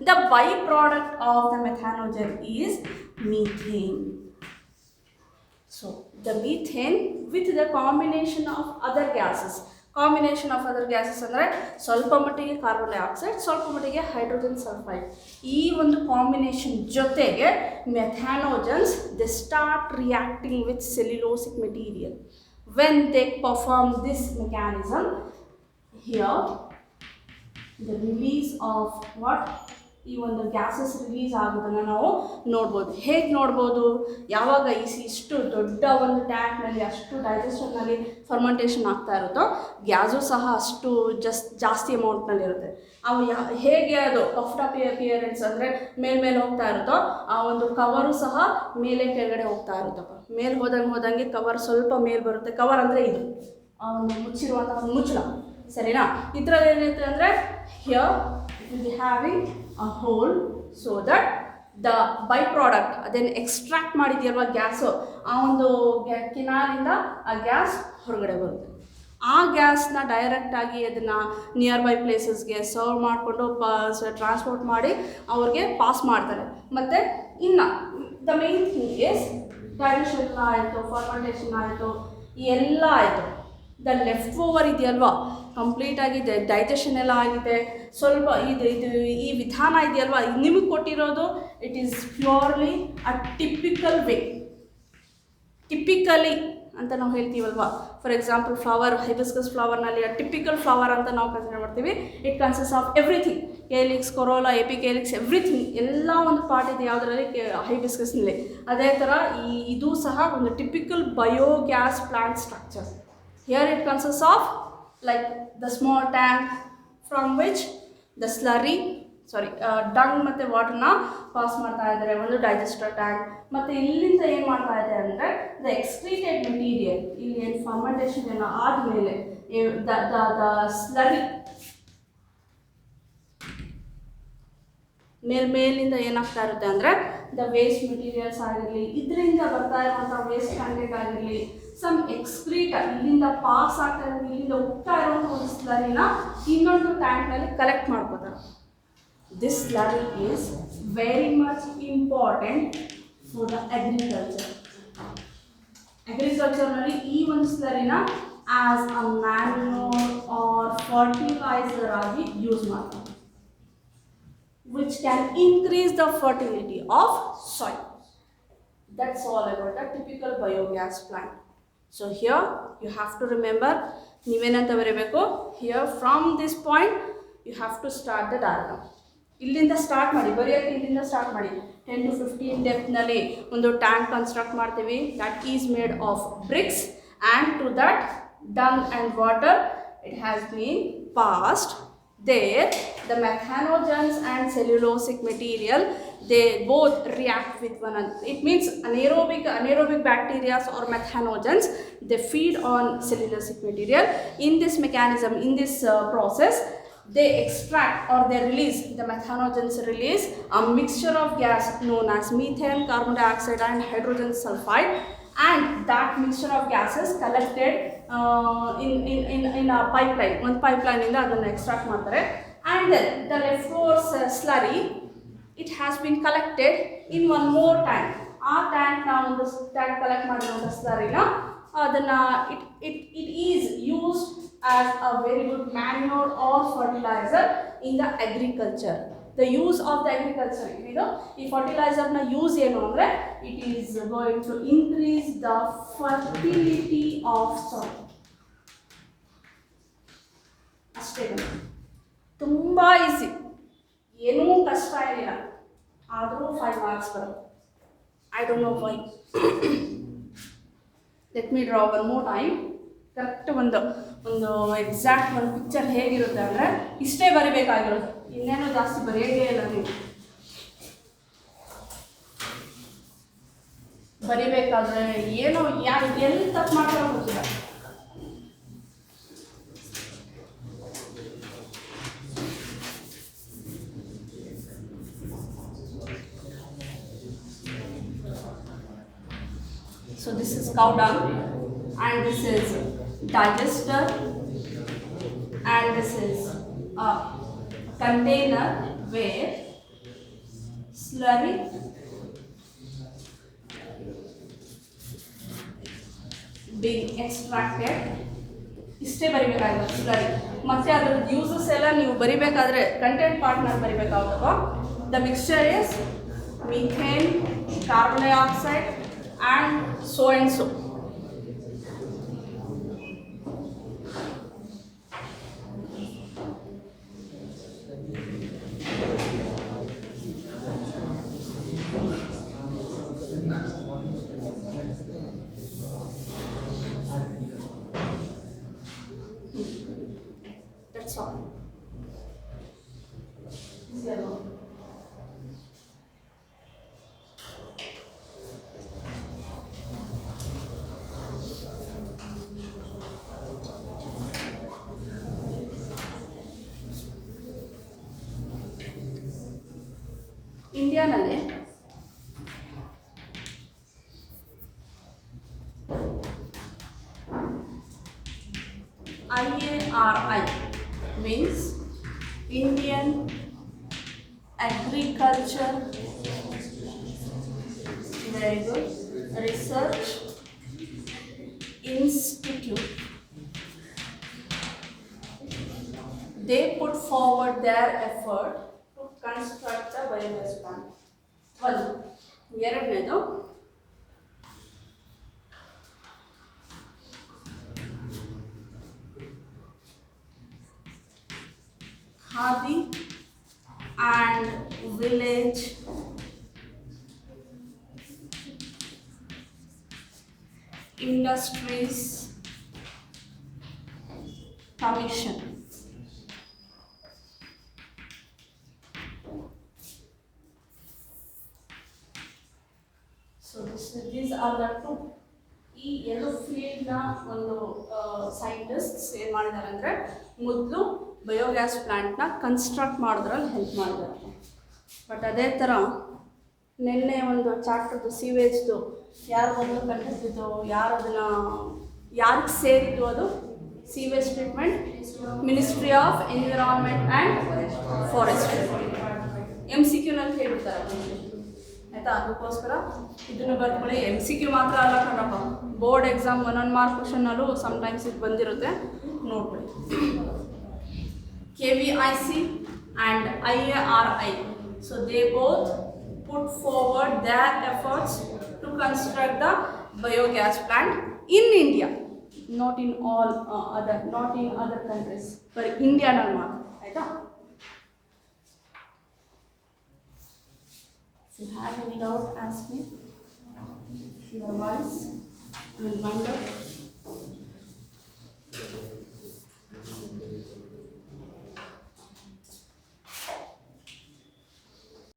the byproduct of the methanogen is methane. So the methane with the combination of other gases ಅಂದರೆ ಸ್ವಲ್ಪ ಮಟ್ಟಿಗೆ carbon dioxide, ಸ್ವಲ್ಪ ಮಟ್ಟಿಗೆ hydrogen sulphide, ಈ ಒಂದು ಕಾಂಬಿನೇಷನ್ ಜೊತೆಗೆ methanogens they start reacting with cellulosic material. When they perform this mechanism, here the release of what, ಈ ಒಂದು ಗ್ಯಾಸಸ್ ರಿಲೀಸ್ ಆಗೋದನ್ನು ನಾವು ನೋಡ್ಬೋದು. ಹೇಗೆ ನೋಡ್ಬೋದು? ಯಾವಾಗ ಇಷ್ಟು ದೊಡ್ಡ ಒಂದು ಟ್ಯಾಂಕ್ನಲ್ಲಿ ಅಷ್ಟು ಡೈಜೆಷನ್ನಲ್ಲಿ ಫರ್ಮೆಂಟೇಷನ್ ಆಗ್ತಾ ಇರುತ್ತೋ ಗ್ಯಾಸು ಸಹ ಅಷ್ಟು ಜಾಸ್ತಿ ಅಮೌಂಟ್ನಲ್ಲಿರುತ್ತೆ. ಅವು ಹೇಗೆ ಅದು ಪಫ್ಡ್ ಅಪ್ ಅಪಿಯರೆನ್ಸ್ ಅಂದರೆ ಮೇಲ್ಮೇಲೆ ಹೋಗ್ತಾ ಇರುತ್ತೋ ಆ ಒಂದು ಕವರು ಸಹ ಮೇಲೆ ಕೆಳಗಡೆ ಹೋಗ್ತಾ ಇರುತ್ತಪ್ಪ. ಮೇಲೆ ಹೋದಂಗೆ ಕವರ್ ಸ್ವಲ್ಪ ಮೇಲೆ ಬರುತ್ತೆ. ಕವರ್ ಅಂದರೆ ಇದು ಆ ಒಂದು ಮುಚ್ಚಿರುವಂಥ ಒಂದು ಮುಚ್ಚಳ, ಸರಿನಾ? ಇದರಲ್ಲಿ ಏನಿರುತ್ತೆ ಅಂದರೆ here will be having a hole so that the byproduct ಅದನ್ನು ಎಕ್ಸ್ಟ್ರಾಕ್ಟ್ ಮಾಡಿದೆಯಲ್ವ ಗ್ಯಾಸು, ಆ ಒಂದು ಕಿನಾಲಿಂದ ಆ ಗ್ಯಾಸ್ ಹೊರಗಡೆ ಬರುತ್ತೆ. ಆ ಗ್ಯಾಸ್ನ ಡೈರೆಕ್ಟಾಗಿ ಅದನ್ನು ನಿಯರ್ ಬೈ ಪ್ಲೇಸಸ್ಗೆ ಸರ್ವ್ ಮಾಡಿಕೊಂಡು ಟ್ರಾನ್ಸ್ಪೋರ್ಟ್ ಮಾಡಿ ಅವ್ರಿಗೆ ಪಾಸ್ ಮಾಡ್ತಾರೆ. ಮತ್ತು ಇನ್ನು the main thing is digestion ಆಯಿತು, ಫರ್ಮೆಂಟೇಷನ್ ಆಯಿತು, ಎಲ್ಲ ಆಯಿತು. ದ ಲೆಫ್ಟ್ ಓವರ್ ಇದೆಯಲ್ವಾ ಕಂಪ್ಲೀಟಾಗಿ ಡೈಜೆಷನ್ ಎಲ್ಲ ಆಗಿದೆ. ಸ್ವಲ್ಪ ಇದು ಈ ವಿಧಾನ ಇದೆಯಲ್ವಾ ನಿಮಗೆ ಕೊಟ್ಟಿರೋದು it is purely a typical way. Typically ಅಂತ ನಾವು ಹೇಳ್ತೀವಲ್ವಾ. ಫಾರ್ ಎಕ್ಸಾಂಪಲ್ ಫ್ಲವರ್, ಹೈಬಿಸ್ಕಸ್ ಫ್ಲವರ್ನಲ್ಲಿ ಅ ಟಿಪಿಕಲ್ ಫ್ಲವರ್ ಅಂತ ನಾವು ಕನ್ಸಿಡರ್ ಮಾಡ್ತೀವಿ. It consist of everything, calyx, corolla, epicalyx, everything, ಎಲ್ಲ ಒಂದು ಪಾರ್ಟ್ ಇದೆ ಯಾವುದರಲ್ಲಿ, ಹೈಬಿಸ್ಕಸ್ನಲ್ಲಿ. ಅದೇ ಥರ ಇದು ಸಹ ಒಂದು typical biogas plant structure. Here it consists of like the small tank from which the slurry, dung ಮತ್ತು ವಾಟರ್ನ ಪಾಸ್ ಮಾಡ್ತಾ ಇದ್ದಾರೆ, ಒಂದು ಡೈಜೆಸ್ಟರ್ ಟ್ಯಾಂಕ್. ಮತ್ತು ಇಲ್ಲಿಂದ ಏನು ಮಾಡ್ತಾ ಇದೆ ಅಂದರೆ ದ ಎಕ್ಸ್ಕ್ರೀಟೆಡ್ ಮೆಟೀರಿಯಲ್, ಇಲ್ಲಿ ಏನು ಫರ್ಮೆಂಟೇಷನ್ ಎಲ್ಲ ಆದಮೇಲೆ ದ ಸ್ಲರಿ ಮೇಲಿಂದ ಏನಾಗ್ತಾ ಇರುತ್ತೆ ಅಂದರೆ ದ ವೇಸ್ಟ್ ಮೆಟೀರಿಯಲ್ಸ್ ಆಗಿರಲಿ, ಇದರಿಂದ ಬರ್ತಾ ಇರುವಂಥ ವೇಸ್ಟ್ ಕಂಟೆಂಟ್ ಆಗಿರಲಿ, ಸಮ್ ಎಕ್ಸ್ಕ್ರೀಟ ಇಲ್ಲಿಂದ ಪಾಸ್ ಆಗ್ತಾ ಇರೋದು, ಇಲ್ಲಿಂದ ಹೋಗ್ತಾ ಇರುವಂಥ ಒಂದು ಸ್ಲರಿನ ಇನ್ನೊಂದು ಟ್ಯಾಂಕ್ನಲ್ಲಿ ಕಲೆಕ್ಟ್ ಮಾಡ್ಕೋತಾರೆ. This slurry is very much important for the agriculture. ಅಗ್ರಿಕಲ್ಚರ್ನಲ್ಲಿ ಈ ಒಂದು ಸ್ಲರಿನ as a manure or fertiliser ಆಗಿ ಯೂಸ್ ಮಾಡ್ತಾರೆ, which can increase the fertility of soil. That's all about a typical biogas plant. So here you have to remember, ನೀವೇನಂತ ಬರೀಬೇಕು, here from this point you have to start the diagram. ಇಲ್ಲಿಂದ start ಮಾಡಿ ಬರೆಯೋಕ್ಕೆ, ಇಲ್ಲಿಂದ start ಮಾಡಿ. 10 to 15 ಡೆಪ್ತ್ನಲ್ಲಿ ಒಂದು tank construct ಮಾಡ್ತೀವಿ. That is made of bricks, and to that dung and water it has been passed. There the methanogens and cellulosic material, they both react with one another. It means anaerobic bacteria or methanogens, they feed on cellulosic material. In this mechanism, in this process, they extract or they release, the methanogens release a mixture of gas known as methane, carbon dioxide and hydrogen sulfide. And that mixture of gases collected in a pipeline. One pipeline in the extract ಮಾಡ್ತಾರೆ. And then the leftover slurry, it has been collected in one more tank. ಆ tank ನಾವು ಒಂದು tank collect ಮಾಡಿರುವಂಥ ಸ್ಲರಿನ ಅದನ್ನು it is used as a very good manure or fertilizer in the agriculture. The use of the agriculture, ಈ ಫರ್ಟಿಲೈಸರ್ನ use ಏನು ಅಂದರೆ it is going to increase the fertility of soil. ಅಷ್ಟೇ, ತುಂಬ easy, ಏನೂ ಕಷ್ಟ ಏನಿಲ್ಲ. ಆದರೂ 5 marks ಬರುತ್ತೆ. I don't know why. Let me draw one more time. Correct ಒಂದು ಎಕ್ಸಾಕ್ಟ್ ಒಂದು ಪಿಕ್ಚರ್ ಹೇಗಿರುತ್ತೆ ಅಂದರೆ ಇಷ್ಟೇ ಬರಿಬೇಕಾಗಿರೋದು, ಇನ್ನೇನೋ ಜಾಸ್ತಿ ಬರೆಯೋದೇ ಇಲ್ಲ. ನೀವು ಬರಿಬೇಕಾದ್ರೆ ಏನೋ ಎಲ್ಲಿ ತಪ್ಪು ಮಾಡ್ತಾ ಗೊತ್ತಿಲ್ಲ. So this is cow dung, and this is digester, and this is a container where slurry being extracted. ಇಷ್ಟೇ ಬರಿಬೇಕಾಗುತ್ತೆ ಸ್ಲರಿ. ಮತ್ತೆ ಅದ್ರದ್ದು ಯೂಸಸ್ ಎಲ್ಲ ನೀವು ಬರಿಬೇಕಾದ್ರೆ ಕಂಟೆಂಟ್ ಪಾರ್ಟ್ನಲ್ಲಿ ಬರಿಬೇಕಾಗುತ್ತೋ. The mixture is methane, carbon dioxide and so and so. That's all. Zero. ಇಂಡಿಯಾನಲ್ಲಿ IARI means Indian Agriculture, very good, Research Institute. They put forward their effort to construct the biogas plant. One, ಎರಡನೇದು Khadi and Village Industries Commission. So these are the two. ಈ ಎರಡು ಫೀಲ್ಡ್ನ ಒಂದು scientists ಏನು ಮಾಡಿದ್ದಾರೆ ಅಂದರೆ ಮೊದಲು biogas ಪ್ಲ್ಯಾಂಟ್ನ construct ಮಾಡೋದ್ರಲ್ಲಿ help ಮಾಡಿದ್ದಾರೆ. ಬಟ್ ಅದೇ ಥರ ನಿನ್ನೆ ಒಂದು ಚಾಪ್ಟರ್ದು ಸೀವೇಜ್ದು ಯಾರು ಮೊದಲು ಕಂಡುಹಿಡಿದಿದ್ದು, ಯಾರು ಅದನ್ನು ಯಾರಿಗೆ ಸೇರಿದ್ದು, ಅದು sewage treatment ministry of environment and forestry. MCQ ನಲ್ಲಿ ಹೇಳ್ಬಿಡ್ತಾರೆ ಆಯಿತಾ. ಅದಕ್ಕೋಸ್ಕರ ಇದನ್ನು ಬರ್ಕೊಳ್ಳಿ. MCQ ಮಾತ್ರ ಅಲ್ಲ ಕಣಪ್ಪ, ಬೋರ್ಡ್ ಎಕ್ಸಾಮ್ 1 ಮಾರ್ಕ್ ಕ್ವಶನ್ನಲ್ಲೂ ಸಮ್ಟೈಮ್ಸ್ ಇದು ಬಂದಿರುತ್ತೆ, ನೋಡ್ಬಿಡಿ. KVIC and IARI, so they both put forward their efforts to construct the biogas plant in India, not in all not in other countries, but India ನಲ್ಲಿ ಮಾತ್ರ, ಆಯಿತಾ. If you have any doubt, ask me. Otherwise, remember